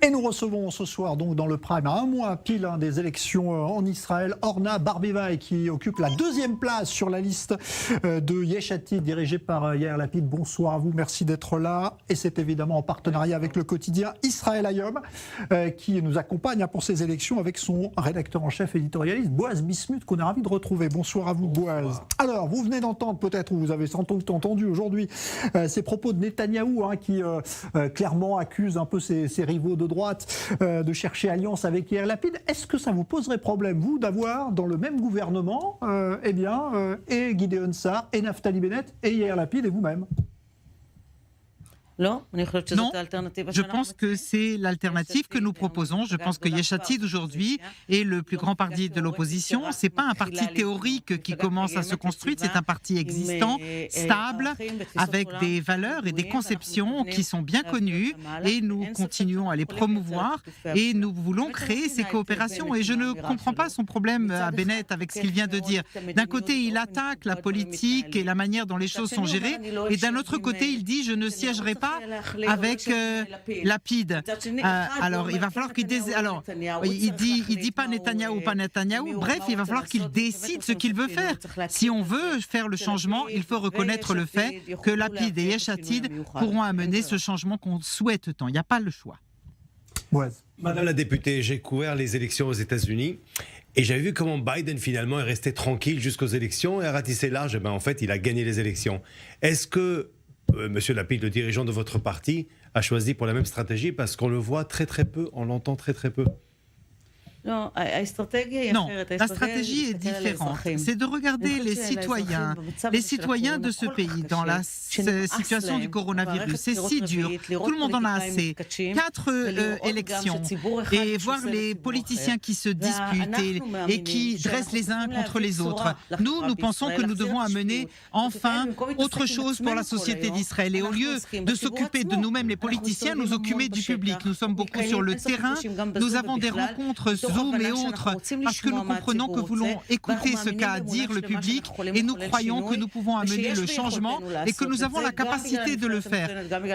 Et nous recevons ce soir, donc dans le Prime, à un mois pile des élections en Israël, Orna Barbivaï, qui occupe la deuxième place sur la liste de Yesh Atid, dirigée par Yair Lapid. Bonsoir à vous, merci d'être là. Et c'est évidemment en partenariat avec le quotidien Israël Hayom, qui nous accompagne pour ces élections avec son rédacteur en chef éditorialiste, Boaz Bismuth, qu'on est ravi de retrouver. Bonsoir à vous, Boaz. Alors, vous venez d'entendre peut-être, ou vous avez sans doute entendu aujourd'hui, ces propos de Netanyahou, qui clairement accuse un peu ses rivaux de droite de chercher alliance avec Yair Lapid. Est-ce que ça vous poserait problème, vous, d'avoir dans le même gouvernement et Gideon Sa'ar, et Naftali Bennett, et Yair Lapid, et vous-même? Non, je pense que c'est l'alternative que nous proposons. Je pense que Yesh Atid aujourd'hui est le plus grand parti de l'opposition. C'est pas un parti théorique qui commence à se construire, c'est un parti existant, stable, avec des valeurs et des conceptions qui sont bien connues, et nous continuons à les promouvoir et nous voulons créer ces coopérations. Et je ne comprends pas son problème à Bennett avec ce qu'il vient de dire. D'un côté, il attaque la politique et la manière dont les choses sont gérées, et d'un autre côté, il dit « je ne siégerai pas avec Lapid ». Alors, il va falloir qu'il il dit pas Netanyahou, bref, il va falloir qu'il décide ce qu'il veut faire. Si on veut faire le changement, il faut reconnaître le fait que Lapid et Yesh Atid pourront amener ce changement qu'on souhaite tant. Il n'y a pas le choix. Ouais. Madame la députée, j'ai couvert les élections aux États-Unis et j'avais vu comment Biden finalement est resté tranquille jusqu'aux élections et a ratissé large. En fait, il a gagné les élections. Est-ce que Monsieur Lapid, le dirigeant de votre parti, a choisi pour la même stratégie, parce qu'on le voit très très peu, on l'entend très très peu? Non, la stratégie est différente. C'est de regarder les citoyens de ce pays dans la situation du coronavirus. C'est si dur, tout le monde en a assez. 4 élections, et voir les politiciens qui se disputent et qui dressent les uns contre les autres. Nous pensons que nous devons amener enfin autre chose pour la société d'Israël. Et au lieu de s'occuper de nous-mêmes, les politiciens, nous occuper du public. Nous sommes beaucoup sur le terrain, nous avons des rencontres Zoom et autres, parce que nous comprenons que nous voulons écouter ce qu'a à dire le public, et nous croyons que nous pouvons amener le changement et que nous avons la capacité de le faire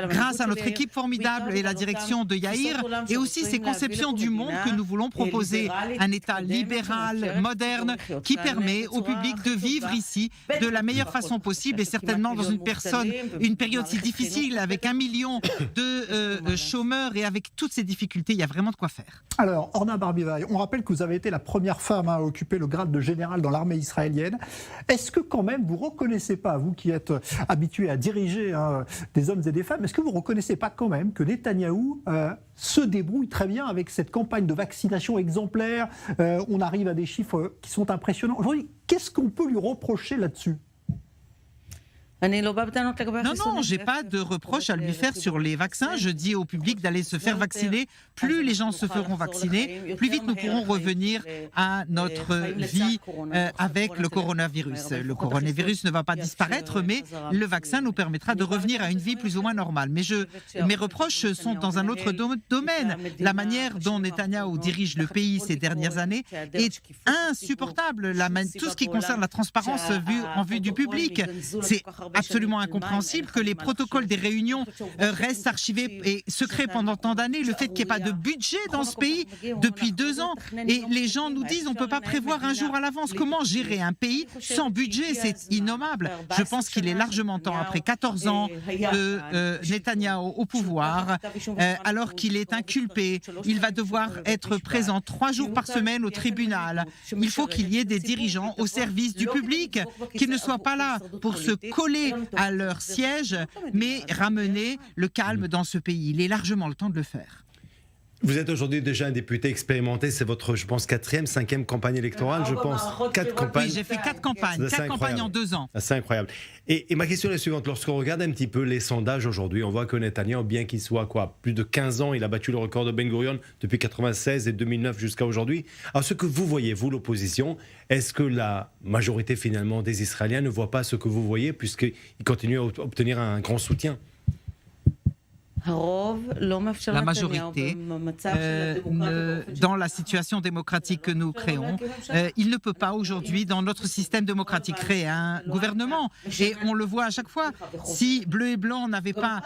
grâce à notre équipe formidable et la direction de Yair, et aussi ces conceptions du monde que nous voulons proposer, un État libéral, moderne, qui permet au public de vivre ici de la meilleure façon possible, et certainement dans une période si difficile, avec 1 million de chômeurs et avec toutes ces difficultés, il y a vraiment de quoi faire. Alors, Orna Barbivaï, on rappelle que vous avez été la première femme à occuper le grade de général dans l'armée israélienne. Est-ce que quand même, vous ne reconnaissez pas, vous qui êtes habitué à diriger des hommes et des femmes, est-ce que vous ne reconnaissez pas quand même que Netanyahou se débrouille très bien avec cette campagne de vaccination exemplaire? On arrive à des chiffres qui sont impressionnants. Aujourd'hui, qu'est-ce qu'on peut lui reprocher là-dessus? Non, j'ai pas de reproche à lui faire sur les vaccins. Je dis au public d'aller se faire vacciner. Plus les gens se feront vacciner, plus vite nous pourrons revenir à notre vie avec le coronavirus. Le coronavirus ne va pas disparaître, mais le vaccin nous permettra de revenir à une vie plus ou moins normale. Mais mes reproches sont dans un autre domaine. La manière dont Netanyahou dirige le pays ces dernières années est insupportable. Tout ce qui concerne la transparence en vue du public, c'est absolument incompréhensible que les protocoles des réunions restent archivés et secrets pendant tant d'années, le fait qu'il n'y ait pas de budget dans ce pays depuis 2 ans, et les gens nous disent on ne peut pas prévoir un jour à l'avance. Comment gérer un pays sans budget? C'est innommable. Je pense qu'il est largement temps, après 14 ans de Netanyahou au pouvoir, alors qu'il est inculpé, il va devoir être présent 3 jours par semaine au tribunal. Il faut qu'il y ait des dirigeants au service du public, qui ne soient pas là pour se coller à leur siège, mais ramener le calme dans ce pays. Il est largement le temps de le faire. Vous êtes aujourd'hui déjà un député expérimenté, c'est votre, je pense, 4e, 5e campagne électorale, je pense. 4 campagnes. Oui, j'ai fait 4 campagnes, 4 campagnes en 2 ans. C'est incroyable. Et ma question est la suivante, lorsqu'on regarde un petit peu les sondages aujourd'hui, on voit que Netanyahou, bien qu'il soit plus de 15 ans, il a battu le record de Ben Gurion depuis 96 et 2009 jusqu'à aujourd'hui. Alors ce que vous voyez, vous l'opposition, est-ce que la majorité finalement des Israéliens ne voit pas ce que vous voyez, puisqu'il continue à obtenir un grand soutien? La majorité, dans la situation démocratique que nous créons, il ne peut pas aujourd'hui, dans notre système démocratique, créer un gouvernement. Et on le voit à chaque fois. Si Bleu et Blanc n'avaient pas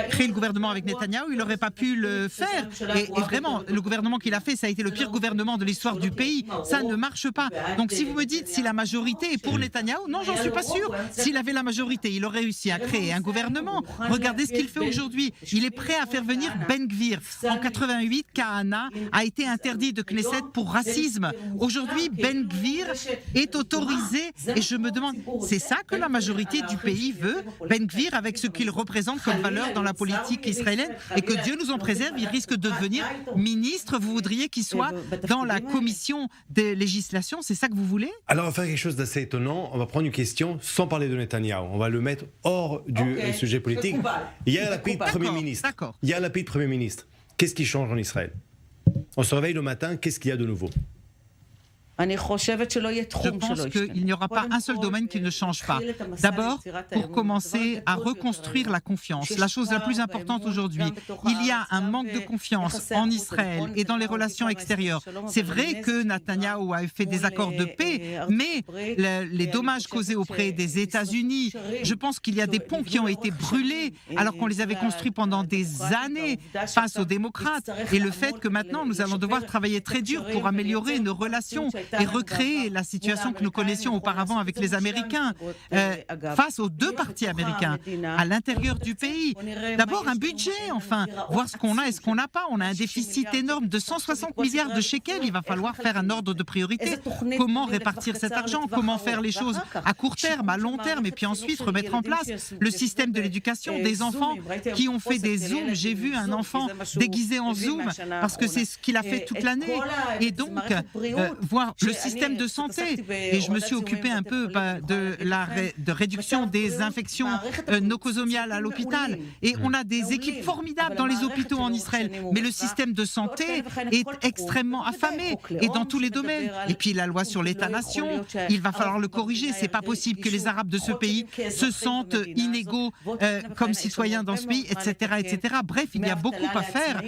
créé le gouvernement avec Netanyahou, il n'aurait pas pu le faire. Et vraiment, le gouvernement qu'il a fait, ça a été le pire gouvernement de l'histoire du pays. Ça ne marche pas. Donc si vous me dites si la majorité est pour Netanyahou, non, j'en suis pas sûr. S'il avait la majorité, il aurait réussi à créer un gouvernement. Regardez ce qu'il fait aujourd'hui. Il est prêt à faire venir Ben Gvir. En 88, Kahana a été interdit de Knesset pour racisme. Aujourd'hui, Ben Gvir est autorisé. Et je me demande, c'est ça que la majorité du pays veut? Ben Gvir, avec ce qu'il représente comme valeur dans la politique israélienne, et que Dieu nous en préserve, il risque de devenir ministre. Vous voudriez qu'il soit dans la commission des législations? C'est ça que vous voulez? Alors, on va faire quelque chose d'assez étonnant. On va prendre une question sans parler de Netanyahou. On va le mettre hors du sujet politique. Yair Lapid, Premier ministre. Yair Lapid, Premier ministre. Qu'est-ce qui change en Israël? On se réveille le matin, qu'est-ce qu'il y a de nouveau? Je pense qu'il n'y aura pas un seul domaine qui ne change pas. D'abord, pour commencer à reconstruire la confiance, la chose la plus importante aujourd'hui. Il y a un manque de confiance en Israël et dans les relations extérieures. C'est vrai que Netanyahou a fait des accords de paix, mais les dommages causés auprès des États-Unis, je pense qu'il y a des ponts qui ont été brûlés alors qu'on les avait construits pendant des années face aux démocrates. Et le fait que maintenant nous allons devoir travailler très dur pour améliorer nos relations et recréer la situation que nous connaissions auparavant avec les Américains, face aux deux partis américains, à l'intérieur du pays. D'abord un budget, enfin, voir ce qu'on a et ce qu'on n'a pas. On a un déficit énorme de 160 milliards de shekels. Il va falloir faire un ordre de priorité. Comment répartir cet argent? Comment faire les choses à court terme, à long terme, et puis ensuite remettre en place le système de l'éducation des enfants qui ont fait des zooms. J'ai vu un enfant déguisé en zoom parce que c'est ce qu'il a fait toute l'année. Et donc, voir le système de santé. Et je me suis occupé un peu de réduction des infections nosocomiales à l'hôpital. Et on a des équipes formidables dans les hôpitaux en Israël. Mais le système de santé est extrêmement affamé et dans tous les domaines. Et puis la loi sur l'État-nation, il va falloir le corriger. C'est pas possible que les Arabes de ce pays se sentent inégaux comme citoyens dans ce pays, etc., etc. Bref, il y a beaucoup à faire.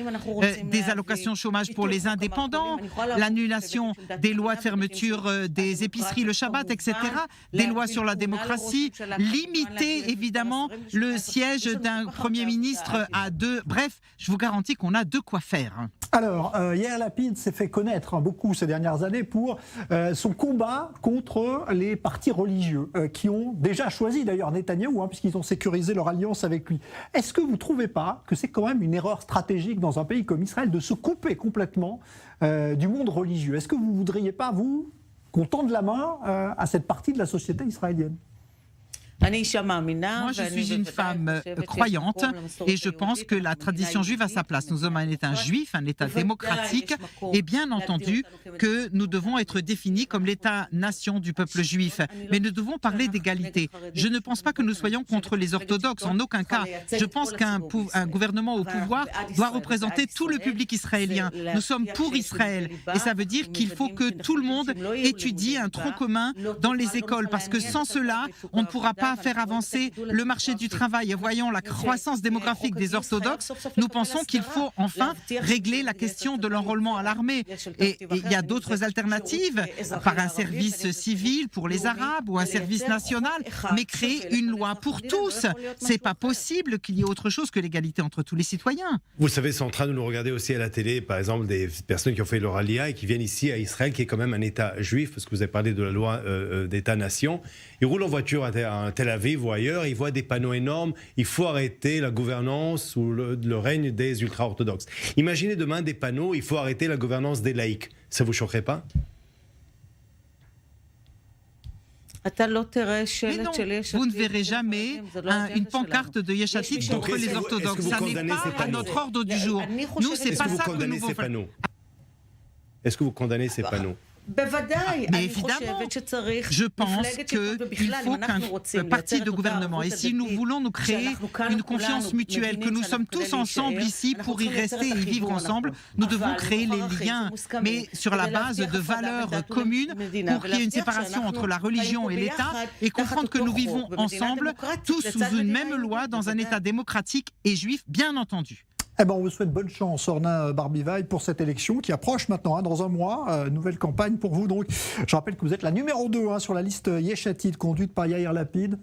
Des allocations chômage pour les indépendants, l'annulation des lois de fermeture des épiceries le Shabbat, etc., des lois sur la démocratie, limiter évidemment le siège d'un Premier ministre à deux. Bref, je vous garantis qu'on a de quoi faire. Alors, Yair Lapid s'est fait connaître beaucoup ces dernières années pour son combat contre les partis religieux qui ont déjà choisi d'ailleurs Netanyahou, puisqu'ils ont sécurisé leur alliance avec lui. Est-ce que vous ne trouvez pas que c'est quand même une erreur stratégique dans un pays comme Israël de se couper complètement du monde religieux? Est-ce que vous ne voudriez pas, vous, qu'on tende la main à cette partie de la société israélienne? Moi, je suis une femme croyante et je pense que la tradition juive a sa place. Nous sommes un État juif, un État démocratique et bien entendu que nous devons être définis comme l'État-nation du peuple juif. Mais nous devons parler d'égalité. Je ne pense pas que nous soyons contre les orthodoxes, en aucun cas. Je pense qu'un gouvernement au pouvoir doit représenter tout le public israélien. Nous sommes pour Israël et ça veut dire qu'il faut que tout le monde étudie un tronc commun dans les écoles parce que sans cela, on ne pourra pas faire avancer le marché du travail. Voyons la croissance démographique des orthodoxes. Nous pensons qu'il faut enfin régler la question de l'enrôlement à l'armée. Et il y a d'autres alternatives, par un service civil pour les Arabes ou un service national, mais créer une loi pour tous. C'est pas possible qu'il y ait autre chose que l'égalité entre tous les citoyens. Vous savez, c'est en train de nous regarder aussi à la télé, par exemple, des personnes qui ont fait leur alia et qui viennent ici à Israël, qui est quand même un État juif, parce que vous avez parlé de la loi d'État-nation. Ils roulent en voiture à Tel Aviv ou ailleurs, ils voient des panneaux énormes, il faut arrêter la gouvernance ou le règne des ultra-orthodoxes. Imaginez demain des panneaux, il faut arrêter la gouvernance des laïcs. Ça ne vous choquerait pas? Mais non, vous ne verrez jamais une pancarte de Yesh Atid contre les orthodoxes. Ça n'est pas à notre ordre du jour. Nous, c'est pas ça que nous voulons faire. Est-ce que vous condamnez ces panneaux? Mais évidemment, je pense qu'il faut qu'un parti de gouvernement, et si nous voulons nous créer une confiance mutuelle, que nous sommes tous ensemble ici pour y rester et y vivre ensemble, nous devons créer les liens, mais sur la base de valeurs communes, pour qu'il y ait une séparation entre la religion et l'État, et comprendre que nous vivons ensemble, tous sous une même loi, dans un État démocratique et juif, bien entendu. Eh ben, on vous souhaite bonne chance, Orna Barbivaille, pour cette élection qui approche maintenant, dans un mois. Nouvelle campagne pour vous. Donc, je rappelle que vous êtes la numéro 2 sur la liste Yesh Atid, conduite par Yair Lapid.